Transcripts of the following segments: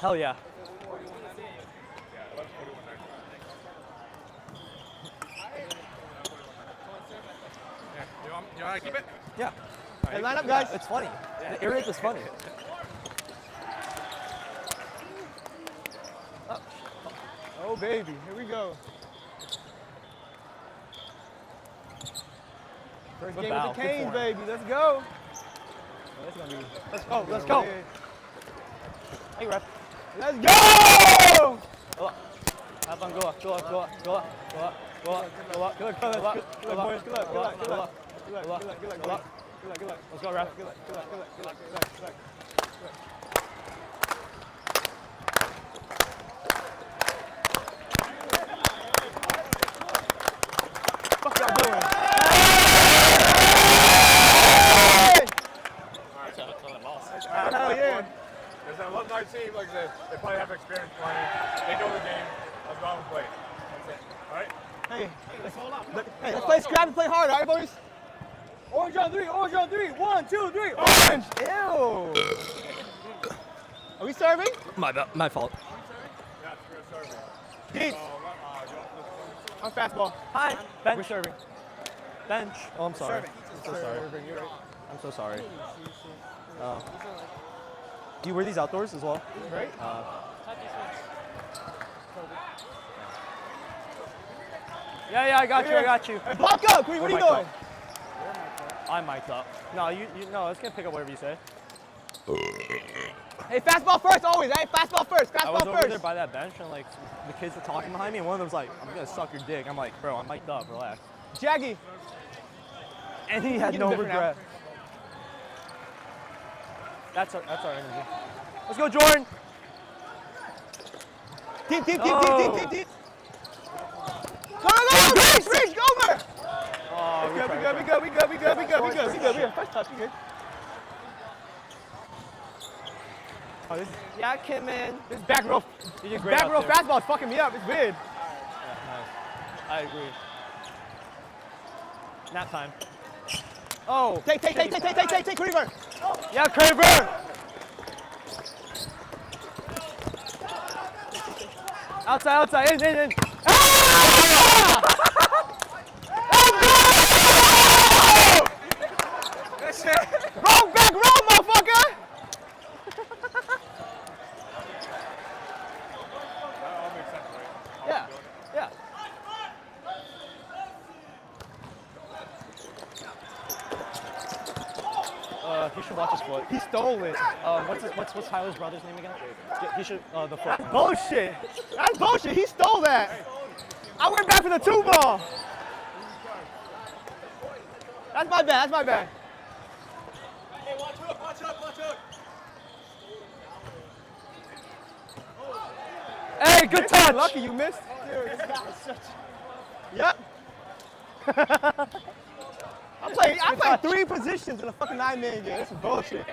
Hell yeah. You want to keep it? Yeah. Hey, line up, guys. It's funny. The air raid is funny. Oh, baby. Here we go. First Good game bow. with the Good Canes, form. baby. Let's go. Let's go. Let's go. Hey, ref. Let's go! Have fun. Go up. Go up. Go up. Go up. Go up. Go up. Go up. Good luck, Go fellas. up. Good luck, boys. Good luck. Good luck. Good Go luck. up. Good luck. Good luck. Good luck. Good luck. Go up. Good luck. Good luck. Let's go, ref. Good luck. Good luck. Good luck. Good luck. Good luck. Good luck. Fuck y'all doing? Hell yeah. There's that alumni team, like I said, they probably have experience playing. They know the game. Let's go out and play. That's it. All right? Hey, let's play scrap and play hard, all right, boys? Orange on three, orange on three. 1, 2, 3, orange! Ew! Are we serving? My fault. Yeah, we're serving. Deets. I'm fastball. Hi. Bench. We're serving. Bench. Oh, I'm sorry. Serving. I'm so sorry. Serving, you're right. I'm so sorry. Do you wear these outdoors as well? Right? Yeah, I got you. I got you. Hey, block up! What are you Mic'd doing? up. I'm mic'd up. No, no, it's gonna pick up whatever you say. Hey, fastball first, always, right? Fastball first, I was fastball over there first. by that bench and like the kids were talking behind me and one of them was like, I'm gonna suck your dick. I'm like, bro, I'm mic'd up, relax. Jaggy. And he had Give no him different regret. That's our energy. Let's go, Jordan. Deep. Oh. Go, Reach, go over! Oh, We good. First touch, we good. Oh, this yeah, Kid, man. is back row. You did great Back out row there. fastball is fucking me up. It's weird. Nice. I agree. Nap time. Oh. Take, Cleaver. Yeah, Kraber. Outside, in. Roll back, motherfucker! That all makes sense, right? Yeah. He should watch his foot. He stole it. What's Tyler's brother's name again? He should the foot. Bullshit. That's bullshit. He stole that. I went back for the 2-ball. That's my bad. Hey, good touch. Lucky you missed. Yep. I played 3 positions in a fucking 9-man game. This is bullshit.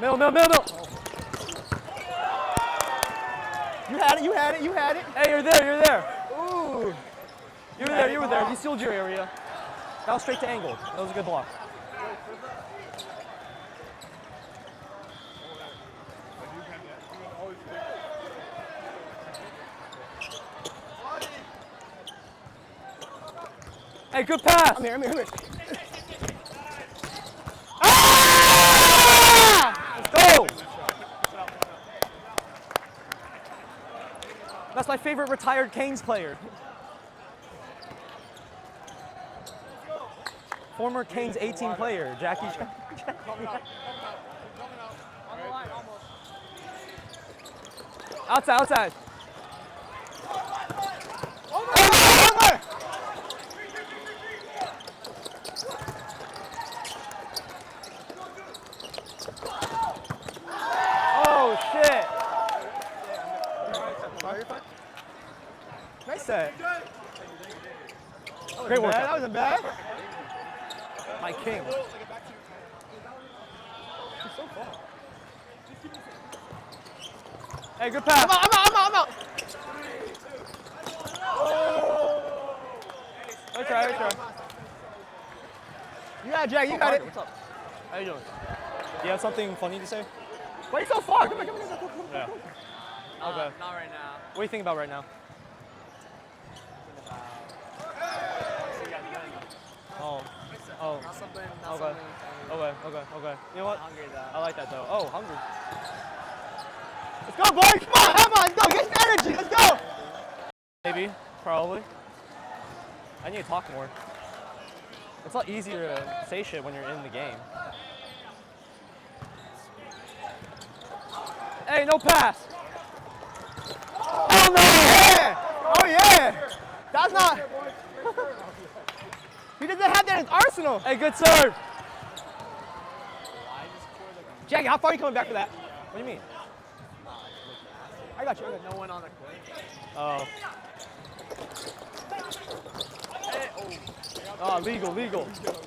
Middle. You had it. Hey, you're there. Ooh. You were there. You sealed your area. That was straight to angle. That was a good block. Hey, good pass. I'm here. Let's go. That's my favorite retired Canes player. Former Canes 18 player, Jackie. Outside. Over. Oh shit! Nice set. Great work. That wasn't bad. My king. Hey, good pass. I'm out. Let's try. You got it, Jack. You got it. What's up? How you doing? you have something funny to say? Why are you so far? Come on. Yeah. Okay. Not right now. What do you think about right now? Oh. Oh. Not something. Not Okay. something. Okay. You know what? Hungry though. I like that though. Oh, hungry. Let's go, boys. Come on. Go. Get some energy. Let's go. Maybe. Probably. I need to talk more. It's a lot easier to say shit when you're in the game. Hey, no pass. Oh, no. Yeah. Oh, yeah. That's not. He doesn't have that in his arsenal. Hey, good serve. Jackie, how far are you coming back for that? What do you mean? I got you. No one on the court. Oh. Hey, oh. Oh, legal.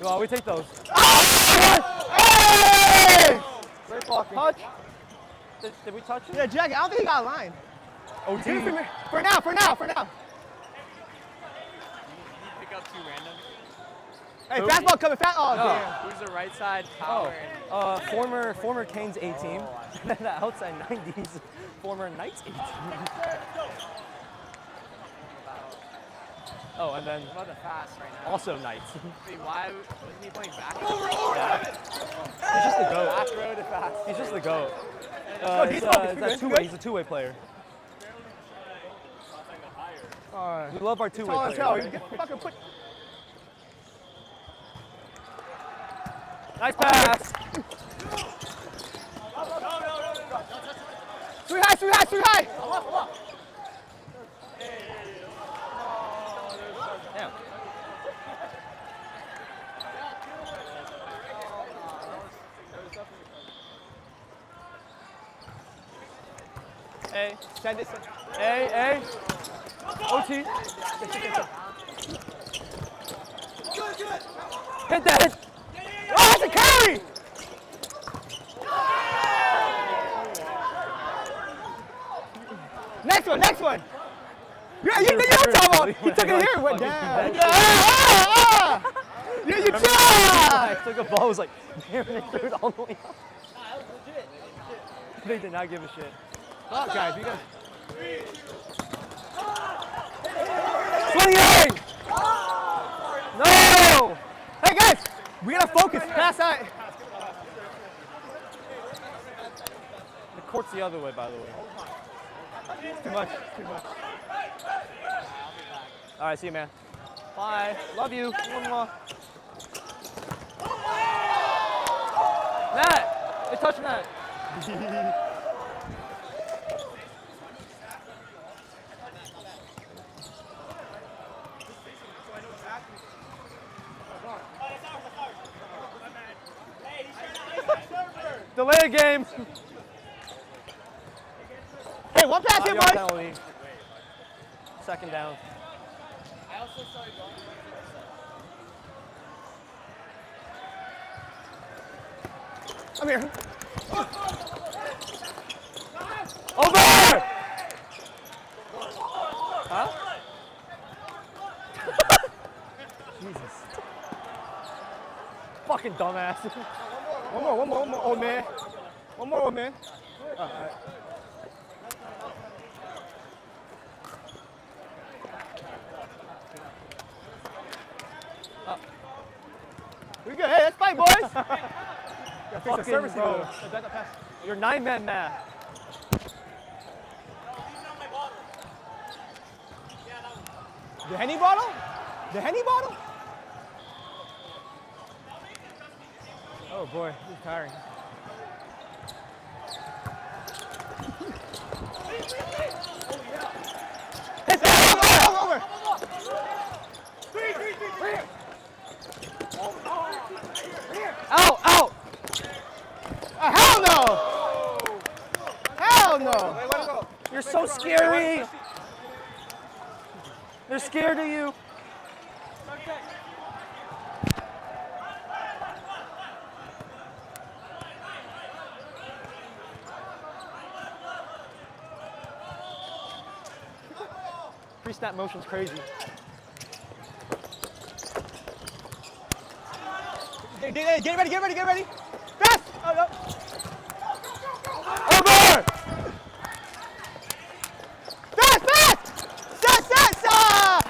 Well, we take those. Hey! Great blocking. Touch. Did we touch it? Yeah, Jackie, I don't think he got a line. OT. For now. You pick up two random. Hey, fastball coming. Oh, No. damn. Who's the right side? Power. Oh, former Canes A team. And then the outside 90s, former Knights A team. Oh, and then What about the fast right now? also Knights. Wait, why wasn't he playing back? He's just the goat. Back row to fast. He's just the goat. he's It's focused. a He's two-way. good. He's a two-way player. Alright. We love our two-way Tall as hell. players. You fucking put. Nice pass. Too high. Damn. Hey, Send it. hey. OT. Hit that. Oh, that's a carry! Next one. Yeah, you know what I'm talking about. He took it here and went down. Yeah, you tried! I took a ball, was like, damn it, threw it all the way up. They did not give a shit. Fuck, guys, you guys. Swinging! No! Hey, guys, we gotta focus. Pass out. The court's the other way, by the way. Too much. All right, see you, man. Bye. Love you. Mwah. Matt! Hey, touch Matt. Delay a game. Hey, one pass here, Audio boys. penalty. Second down. I'm here. Over! Huh? Jesus. Fucking dumbass. One more, old man. One more, old man. We good. Hey, let's fight, boys. Fix the Fucking service bro. though. Back up pass. You're 9-man math. The Henny bottle? The Henny bottle? Oh boy, this is tiring. Hit that! Over! Out! Hell no! Hell no! You're so scary! They're scared of you. Pre-snap motion's crazy. Get ready! Fast! Over! Fast, fast! Set!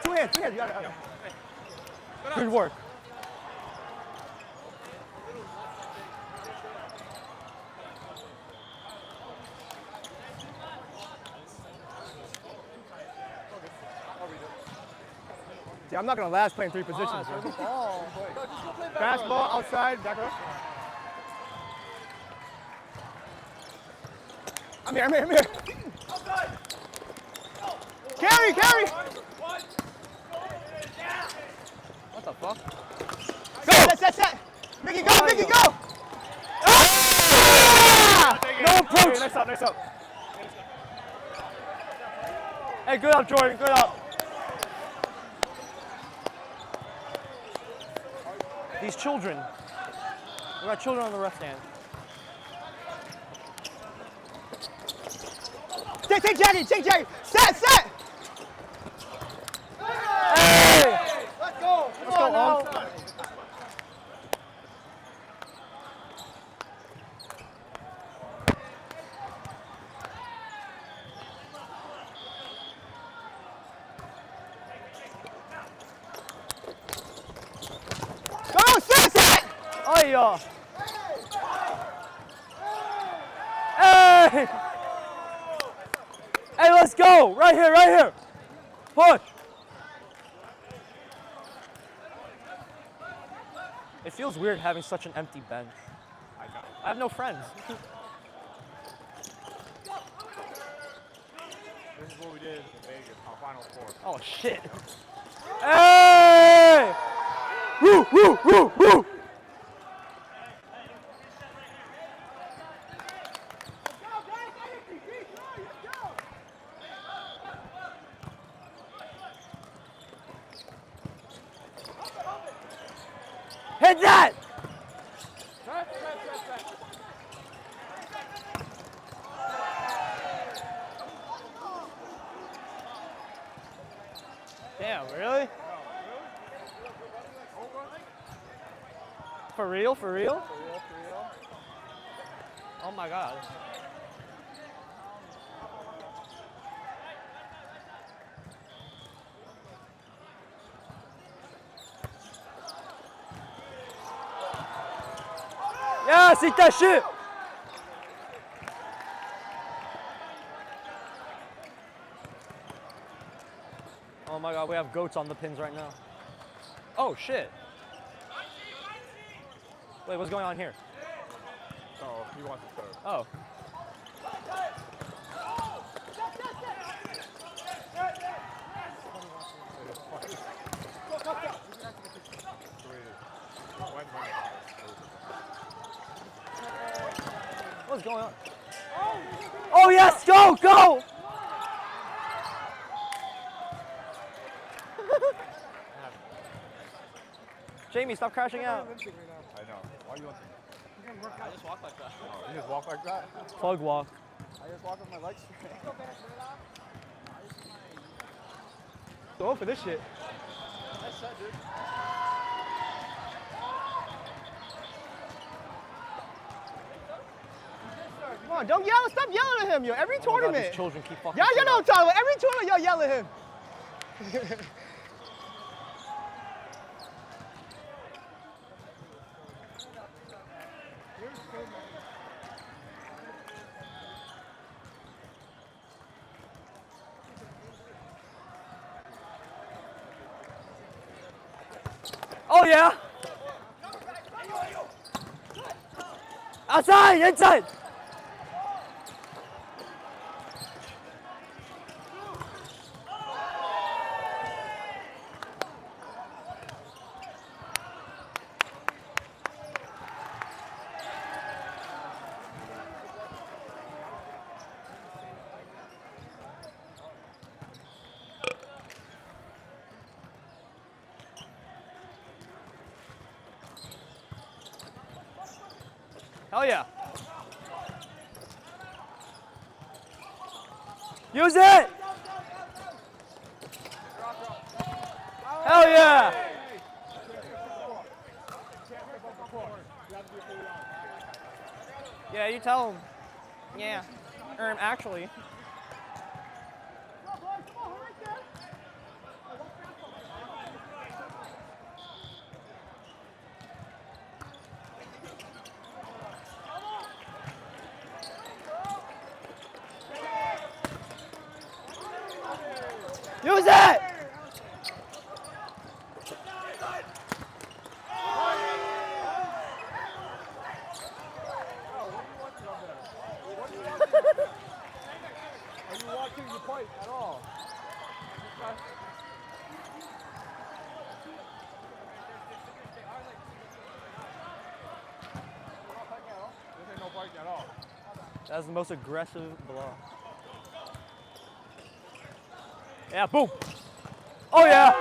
Two hands, you got it. Good work. See, I'm not gonna last playing 3 positions. Throw the ball. Fastball outside, back up. I'm here. Carry! What the fuck? Go! Set! Mickey, go! Ah! No approach. Nice up. Hey, good up, Jordan. Good up. These children. We got children on the left hand. Take Jackie! Set! Hey! Let's go! Let's go, Om. Go! Set! Oh, yeah. Hey! Hey, let's go! Right here! Push! It feels weird having such an empty bench. I have no friends. This is what we did in Vegas, our final four. Oh, shit. Hey! Woo! Hit that! Damn, really? For real? Oh my god. Yes, eat that shit! Oh my god, we have goats on the pins right now. Oh shit. Wait, what's going on here? Oh, he wants to serve. Oh. What's going on? Oh yes, go! Jamie, stop crashing out. I know. Why are you listening? I just walk like that. Oh, you just walk like that? Plug walk. I just walk with my legs straight. Go for this shit. Nice shot, dude. Come on, don't yell. Stop yelling at him, yo. Every Oh my God, tournament. these children keep fucking. Y'all shit know up. what I'm talking about. Every tournament, y'all yell at him. Oh yeah. Outside, inside. Hell yeah. Use it. Hell yeah. you tell him. Yeah. Actually. Use it! Are you watching the fight at all? This ain't no fight at all. That's the most aggressive blow. Yeah, boom. Oh yeah.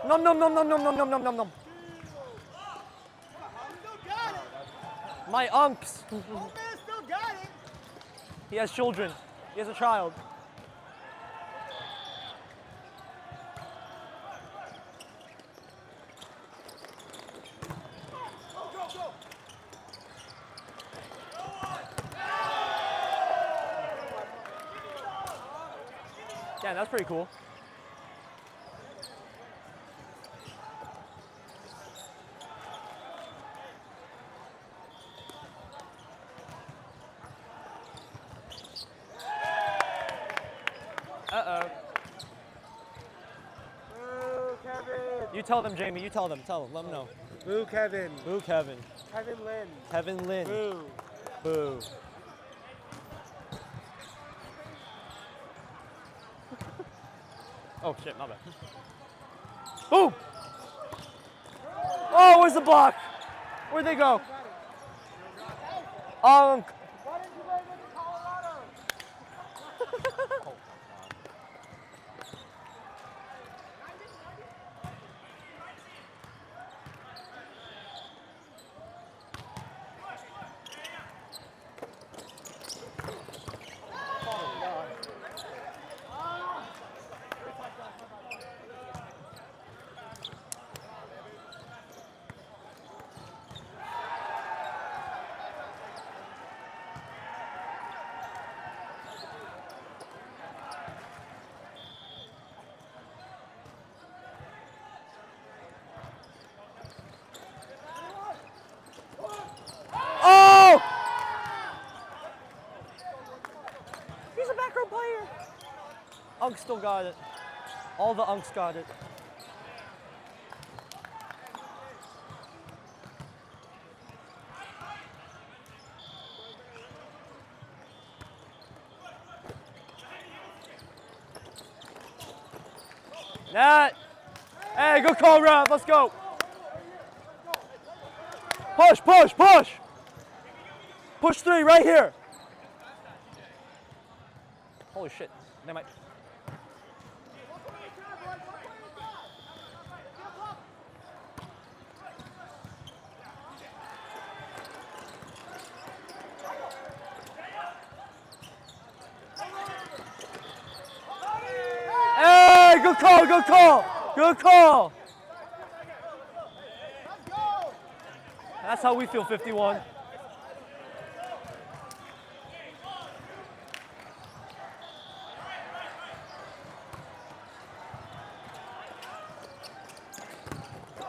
Nom nom nom nom nom nom nom nom nom nom. My unks. Still got it. He has children. He has a child. Yeah, that's pretty cool. Uh-oh. Boo, Kevin. You tell them, Jamie. You tell them. Tell them. Let them know. Boo, Kevin. Boo, Kevin. Kevin Lynn. Kevin Lynn. Boo. Boo. Oh shit, my bad. Boom! Oh, where's the block? Where'd they go? Why didn't you play with Colorado? Oh! He's a back row player. Unks still got it. All the unks got it. Nat! Hey, good call, ref. Let's go. Push, push, push. Push three right here. Holy shit. They might. Hey, good call, good call. Good call. That's how we feel, 51.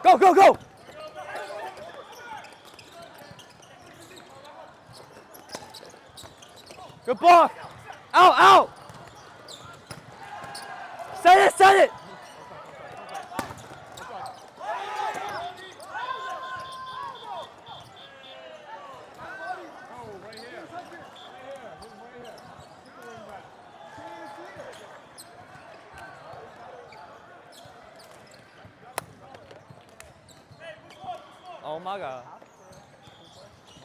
Go, go, go! Good block! Out, out! Set it, set it! Oh my god.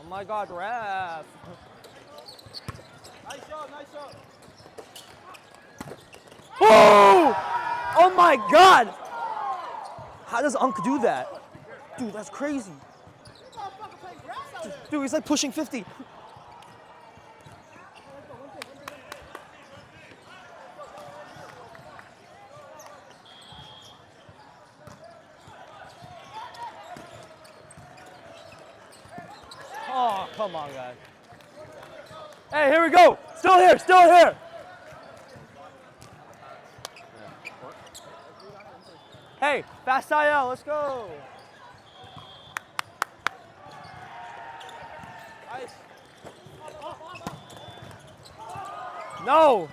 Oh my god, ref. Nice shot, nice shot. Oh! Oh my god! How does Unk do that? Dude, that's crazy. Dude, he's like pushing 50. Oh Come on, guys. Hey, here we go. Still here, still here. Hey, fast IL, let's go. Nice. No.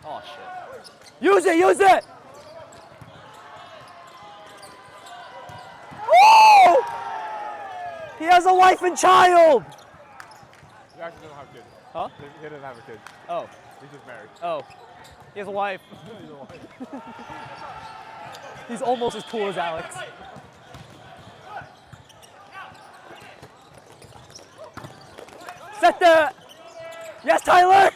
Oh, shit. Use it, use it. Woo! He has a wife and child. He actually doesn't have kids. Huh? He doesn't have a kid. Oh, He's just married. oh. He has a wife. He's almost as cool as Alex. Set the. Yes, Tyler.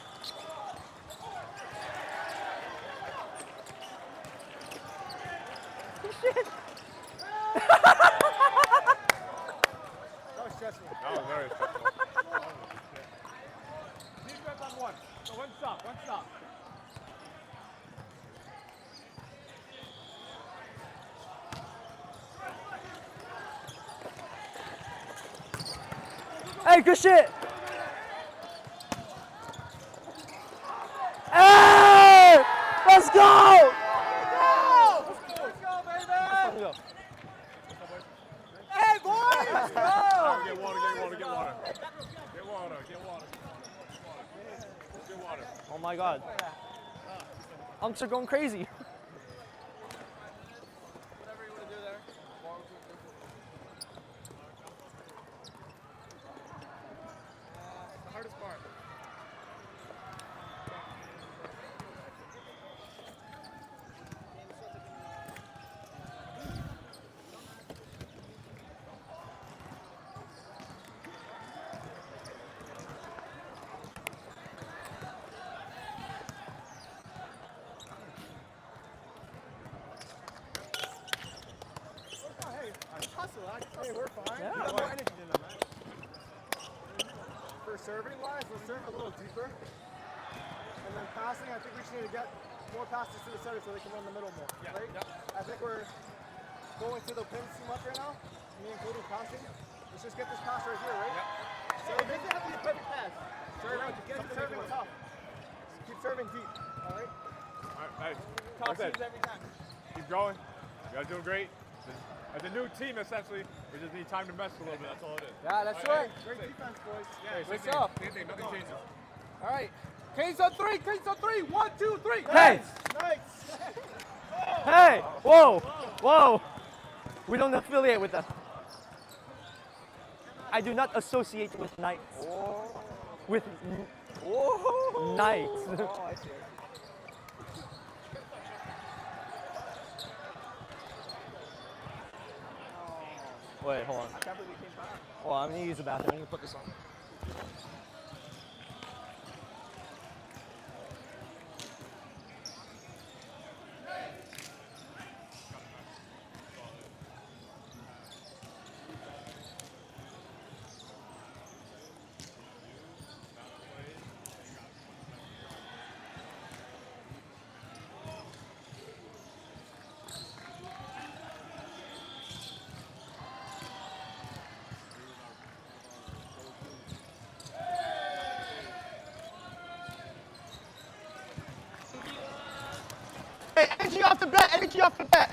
That was stressful. That was very stressful. Defense on one. So one stop, one stop. Hey, good shit. Hey! Let's go! Let's go. Hey, boys! Let's go! Get water, get water, get water. Get water, get water. Get water. Oh my God. Unks are going crazy. Whatever you want to do there. The hardest part. Hey, we're fine. Yeah. We have more energy than them, man. For serving wise, let's serve a little deeper. And then passing, I think we just need to get more passes to the center so they can run the middle more. Right? I think we're going to the pins too much right now, me including passing. Let's just get this pass right here, right? So it doesn't have to be a perfect pass. Serving, just get serving tough. Just keep serving deep, all right? All right, nice. Top Like I said, teams every time. keep going. You guys doing great. As a new team, essentially, we just need time to mess a little bit. That's all it is. Yeah, that's All right. right. Great defense, boys. Yeah, What's same up? thing. Same thing. Nothing changes. All right. Canes on three. Canes on three. 1, 2, 3. Hey. Nice. Hey! Whoa! Whoa! We don't affiliate with them. I do not associate with knights. With knights. Oh, I see. Wait, hold on. I can't believe we came back. Hold on, I'm gonna use the bathroom. I'm gonna put this on. Hey, energy off the bat. Energy off the bat.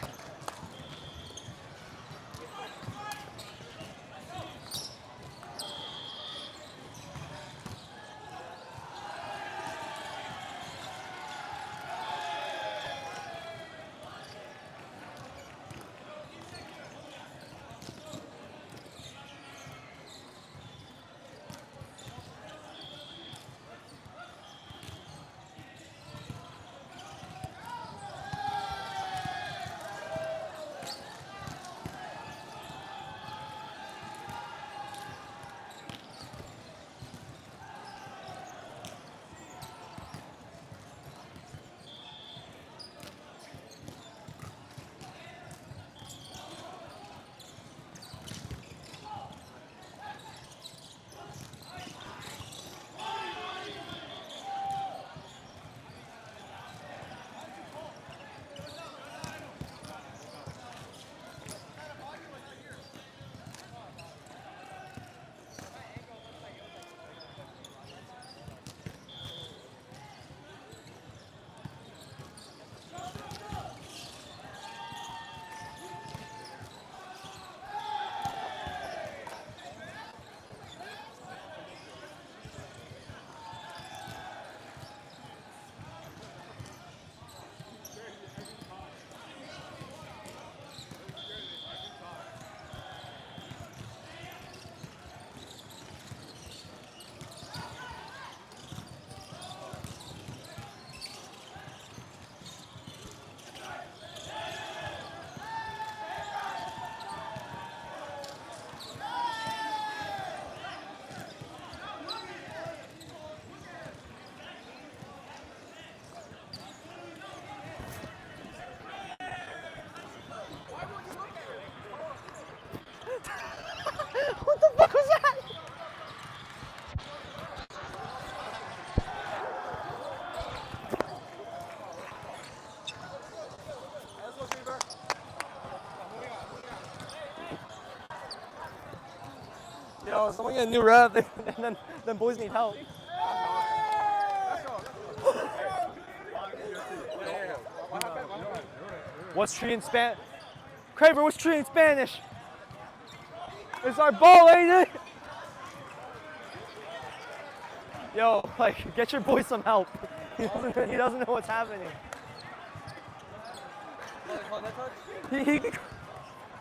Yo, someone get a new rep, and then boys need help. What's tree in Spanish? Craver, what's tree in Spanish? It's our ball, ain't it? Yo, like, get your boy some help. He doesn't know what's happening.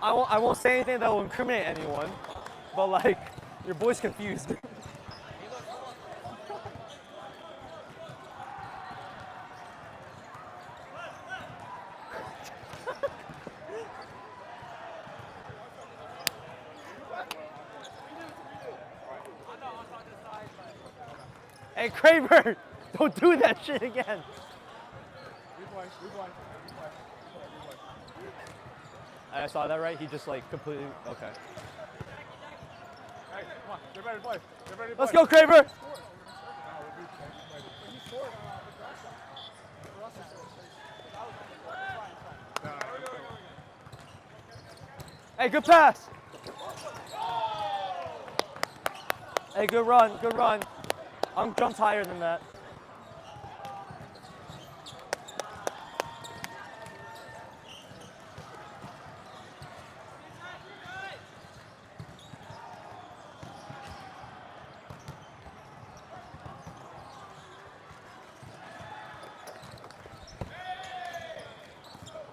I won't say anything that will incriminate anyone, but like, your boy's confused. Hey, Craver, don't do that shit again. I saw that right? He just like completely, okay. Hey, come on, get ready to play. Get ready to Let's play. go, Craver. Hey, good pass. Hey, good run, good run. I'm jumped higher than that.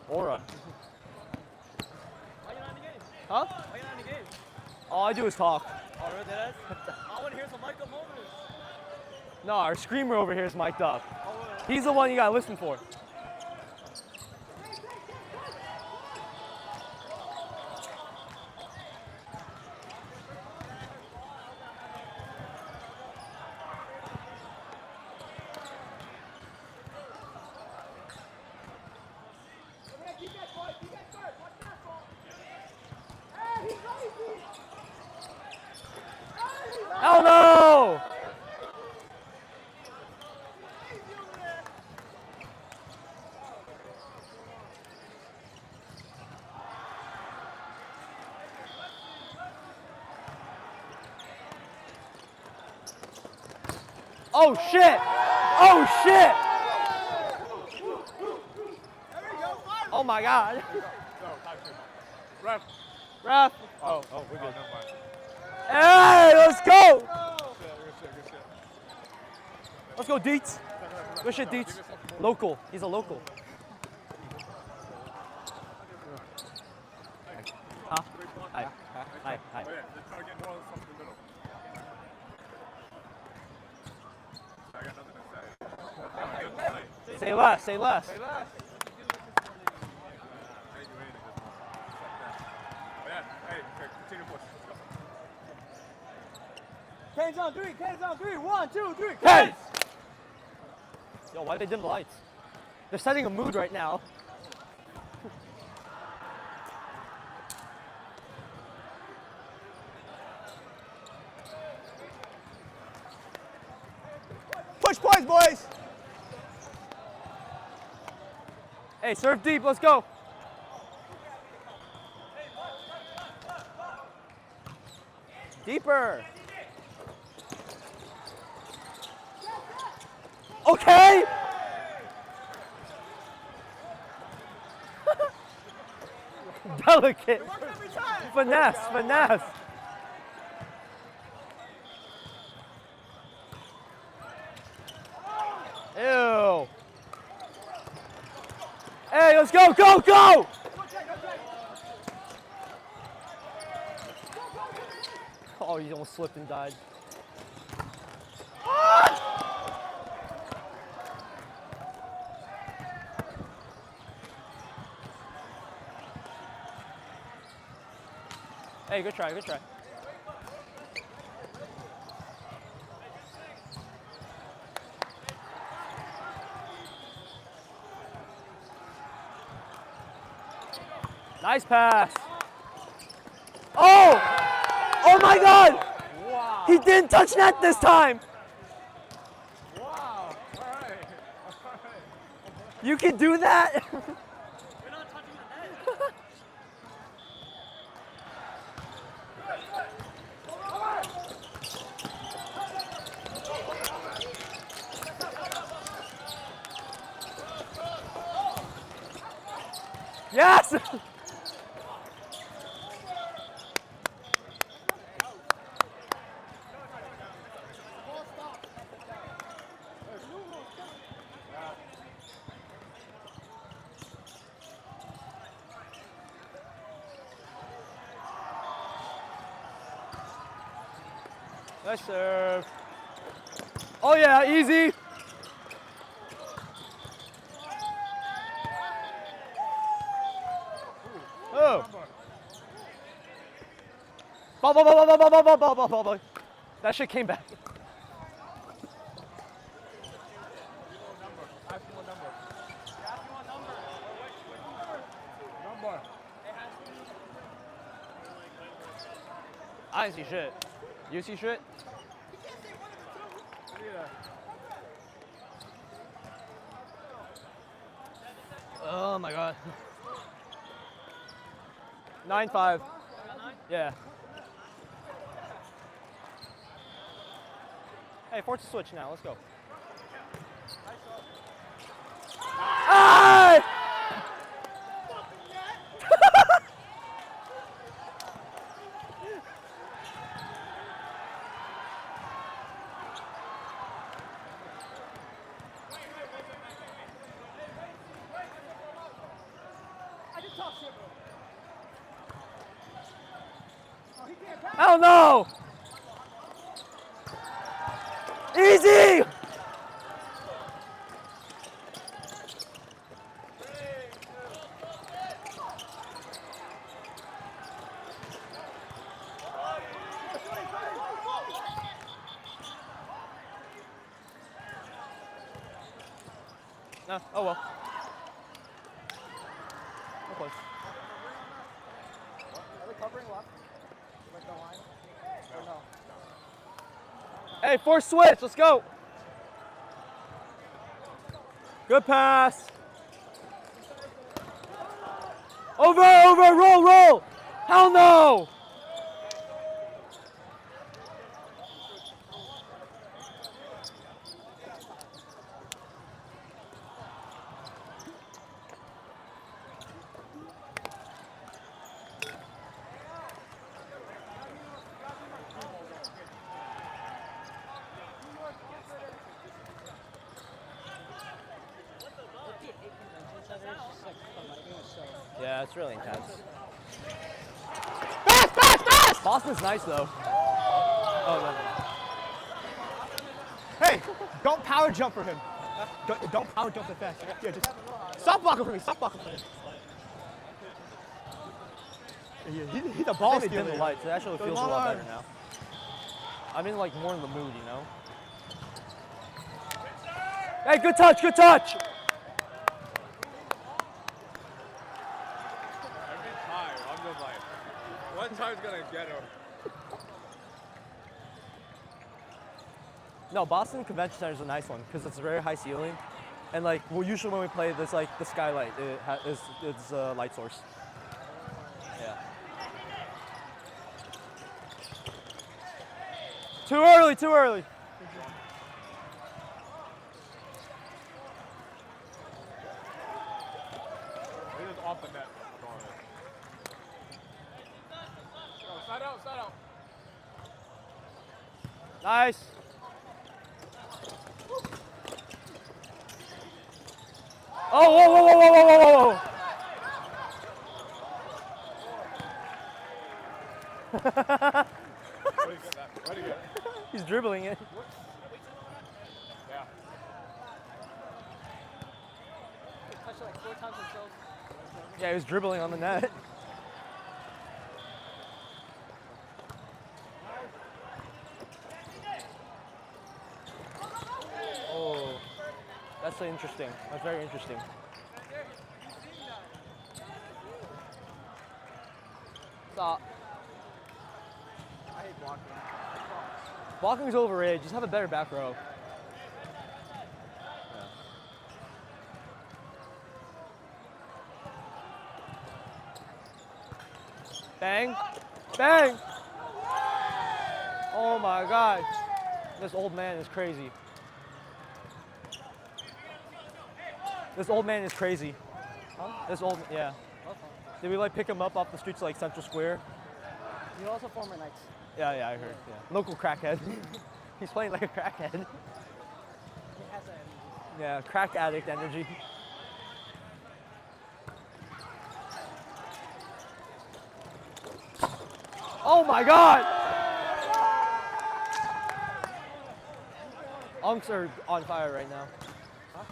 Aura. Why you not in the game? Huh? Why you not in the game? All I do is talk. Oh, really? That is? I want to hear some Michael Moses. No, our screamer over here is mic'd up. Oh, He's the one you gotta listen for. Oh no! Oh shit! Oh shit! Oh my god. Ref. Ref. Oh, we're good. Never mind. Hey, let's go! Good shit. Let's go, Deets. Good shit, Deets. Local. He's a local. Huh? Hi. Hi. Hi. Oh, yeah, let's try to get more stuff in the middle. I got nothing to say. Say less. Say less. Can't do anything this month. But yeah, hey, okay, continue push. Let's go. Canes on three, Canes on three. 1, 2, 3. Hey! Yo, why'd they dim the lights? They're setting a mood right now. Push points, boys! Hey, serve deep, let's go. Deeper. Okay. Delicate. Finesse. Ew. Hey, let's go. Oh, he almost slipped and died. Hey, good try. Nice pass. Oh! Oh my God! Wow. He didn't touch net this time. Wow. All right. You can do that? We're not touching the net. Yes! Nice serve. Oh yeah, easy. Oh. Ball, ball, ball, ball, ball, ball, ball, ball, ball, ball, ball. That shit came back. Ask me what number. Number. I didn't see shit. You see shit? Oh my god. 9-5. Yeah. Hey, force a switch now. Let's go. Ah! Oh no! Easy! No, oh well. No close. Are they covering left? Like the line? Or no? Hey, force switch, let's go. Good pass. Over, roll, roll. Hell no. Yeah, it's really intense. Fast, fast, fast! Boston's nice though. Oh, no. Hey, don't power jump for him. Don't power jump the fast. Yeah, just stop blocking for me. Stop blocking for me. He's a ball They dim the stealer. lights. It actually Those feels a long lot better arms. now. I'm in like more in the mood, you know? Hey, good touch, good touch! Every time, I'm just like, one time's gonna get him. No, Boston Convention Center is a nice one because it's a very high ceiling. And like, well, usually when we play, there's like the skylight is a light source. Yeah. Too early, too early. He is off the net. Go, side out, side out. Nice. Oh, whoa, whoa, whoa, whoa, whoa, whoa, whoa. What do you get that? What do you get? He's dribbling it. Yeah. Touched it like 4 times themselves. Yeah, he was dribbling on the net. Oh, that's interesting. That's very interesting. Stop. I hate blocking. Blocking's overrated. Just have a better back row. Bang. Bang. Oh my God. This old man is crazy. This old man is crazy. This old, yeah. Did we like pick him up off the streets of, like Central Square? You're also former Knights. Yeah, I heard. Yeah. Local crackhead. He's playing like a crackhead. He has that energy. Yeah, crack addict energy. Oh my God! Unks are on fire right now.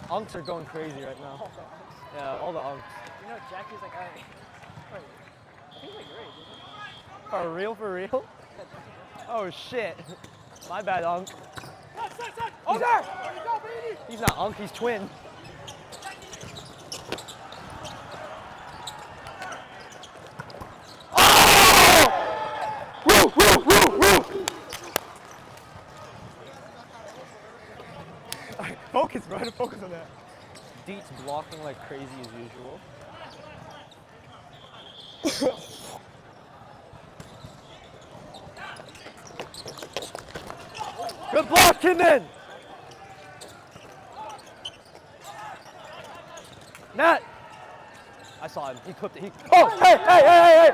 Unks are going crazy right now. Yeah, all the unks. You know, Jackie's like, alright. Wait, I think he's like your age, isn't he? For real, for real? Oh shit. My bad, Unk. Oh, there! He's not Unk, he's twin. Oh! Woo, woo, woo, woo! Alright, focus, bro. Focus on that. Deet's blocking like crazy as usual. Good block, Kidman! Nat! I saw him. He clipped it. Oh, hey, hey, hey, hey, hey!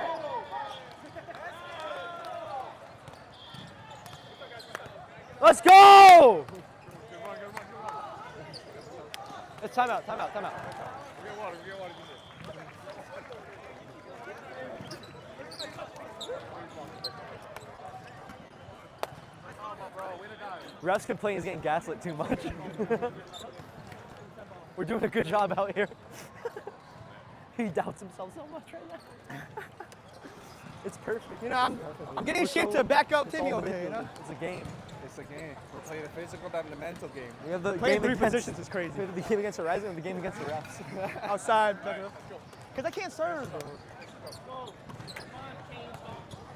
Let's go! It's timeout, timeout, timeout. We get water. Ref's complaining he's getting gaslit too much. We're doing a good job out here. He doubts himself so much right now. It's perfect. You know, I'm getting shit to back up Timmy over here, you know? It's a game. It's a game. We're playing a physical than the mental game. We have the Playing game three against, positions is crazy. we have the game against Horizon and the game against the refs. Outside, because I can't serve.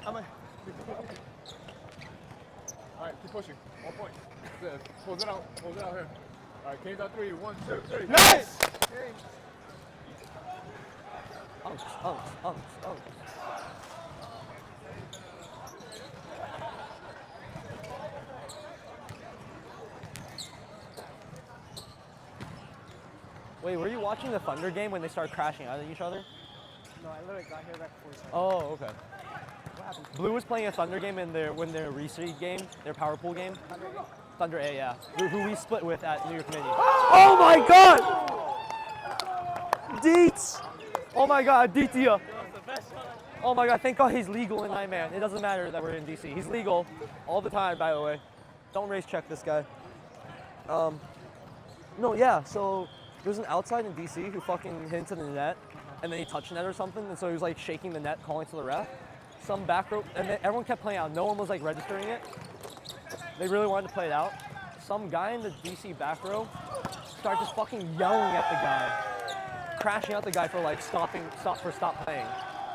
I'm a, All right, keep pushing. 1 point. Good. Close it out here. All right, Kane's on 3. 1, 2, 3. nice! Unks. Wait, were you watching the Thunder game when they started crashing out at each other? No, I literally got here right before you started. Oh, okay. What happened? Blue was playing a Thunder game in their reseed game, their power pool game. Thunder game? Thunder A, yeah. Who we split with at New York Mini. Oh my God! Deets! Oh my God, Deetia. Oh my God, thank God he's legal in Nightman. It doesn't matter that we're in DC. He's legal all the time, by the way. Don't race check this guy. No, yeah, so there's an outside in DC who fucking hit into the net and then he touched the net or something, and so he was like shaking the net, calling to the ref. Some back row, and then everyone kept playing out. No one was like registering it. They really wanted to play it out. Some guy in the DC back row started just fucking yelling at the guy, crashing out the guy for like stop playing.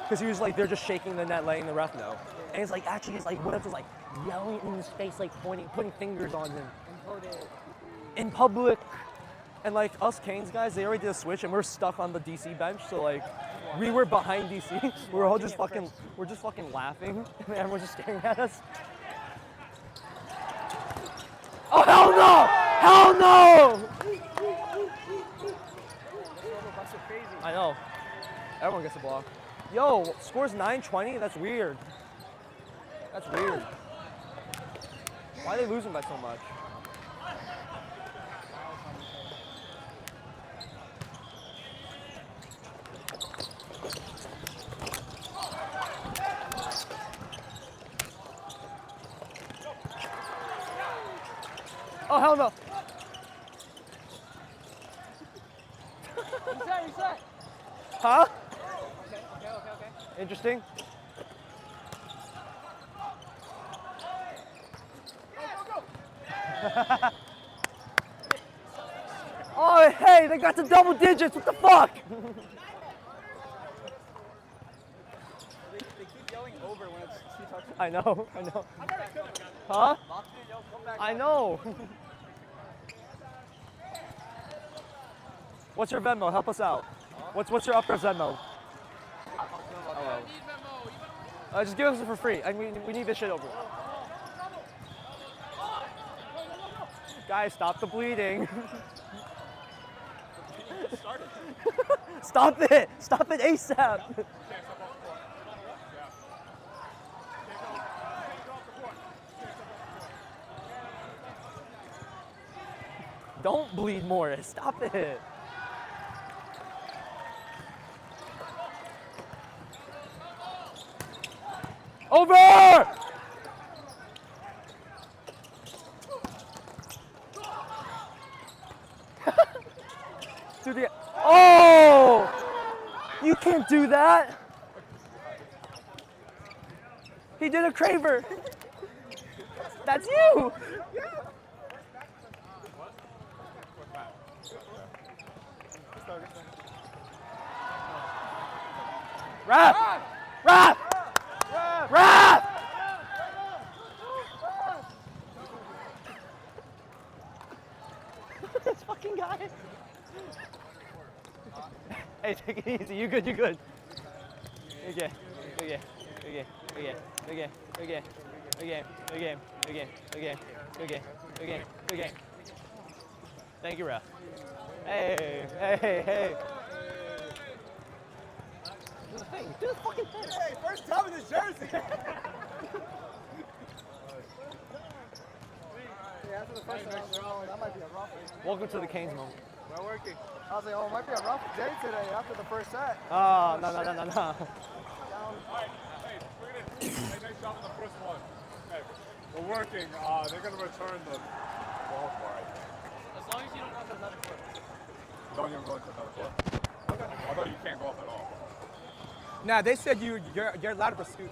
Because he was like, they're just shaking the net, letting the ref know. And he's like, actually, he's like, what if was like yelling in his face, like pointing, putting fingers on him. In public. And like us Canes guys, they already did a switch and we're stuck on the DC bench. So like, we were behind DC. We're all just fucking, laughing. And everyone's just staring at us. Oh, hell no! Hell no! I know. Everyone gets a block. Yo, scores 9-20? That's weird. That's weird. Why are they losing by so much? Oh, hell no. Reset. Huh? Okay. Interesting. Oh, hey, they got to double digits. What the fuck? They keep yelling over when it's two touches. I know. Huh? I know. What's your Venmo? Help us out. What's your upper Venmo? Just give us it for free. We need this shit over. Guys, stop the bleeding. Stop it! Stop it ASAP! Don't bleed Morris. Stop it. Over! Do the. Oh! You can't do that. He did a Craver. That's you. Rap! Rap! Rap! This fucking guy. Hey, take it easy. You good, you good. Okay. Okay. Okay. Okay. Okay. Okay. Okay. Okay. Okay. Okay. Okay. Okay. Okay. Thank you, ref. Hey. Hey. Hey. Do the thing. Do the fucking thing. Hey, first time in this jersey. Yeah, after the first one, I was like, oh, that might be a rough one. Welcome to the Canes moment. We're working. I was like, oh, it might be a rough day today after the first set. Oh, no, no, no, no, no. All right, hey, we're gonna hey, nice job on the first one. Hey, we're working. They're gonna return the ball for it. As long as you don't go to another court. Don't even go into another court. Although you can't go off at all. Nah, they said you're allowed to pursue.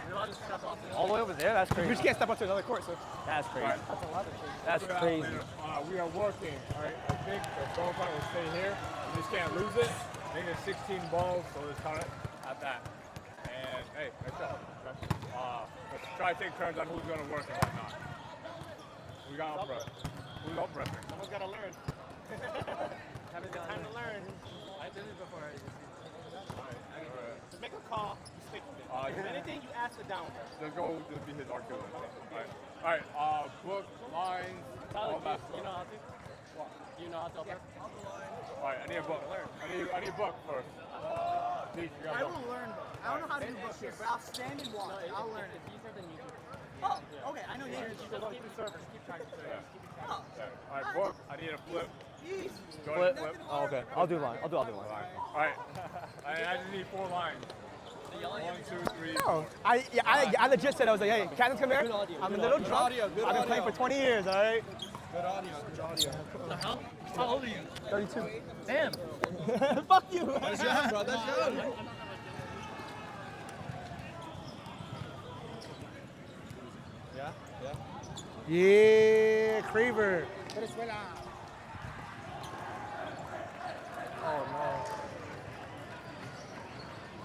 You're allowed to step off it. All the way over there? That's You crazy. just can't step up to another court, so. That's crazy. That's a lot of shit. That's Figure it out crazy. later. We are working. All right, I think the ball count will stay here. You just can't lose it. I think there's 16 balls, so let's count it at that. And hey, nice job. Let's try to take turns on who's gonna work and whatnot. We got up prep. Who's up prepping? Someone's got to learn. Time to learn. I did it before. To make a call, you stick with it. If anything, you ask the down. Let's go. Just be his artillery. All right. Book lines. All that You know stuff. how to? You know how to open? All right. I need a book. I need a book first. Please, you got a I book. will learn. I don't know how to do books here, but I'll stand and walk. I'll learn it. It's easier than you do. Oh, okay. I know you. Just keep the servers. Keep track of the servers. Oh, All right. Book. I need a flip. easy. Go ahead. Flip. Flip. Oh, okay. I'll do line. I'll do line. All right. I just need 4 lines. 1, 2, 3. No, I legit said, I was like, hey, Captain's come here. I'm a little drunk. I've been playing for 20 years, all right? Good audio. Good audio. What the hell? How old are you? 32. Damn. Fuck you. That's young, bro. That's young. Yeah? Yeah. Yeah, Craver. Venezuela.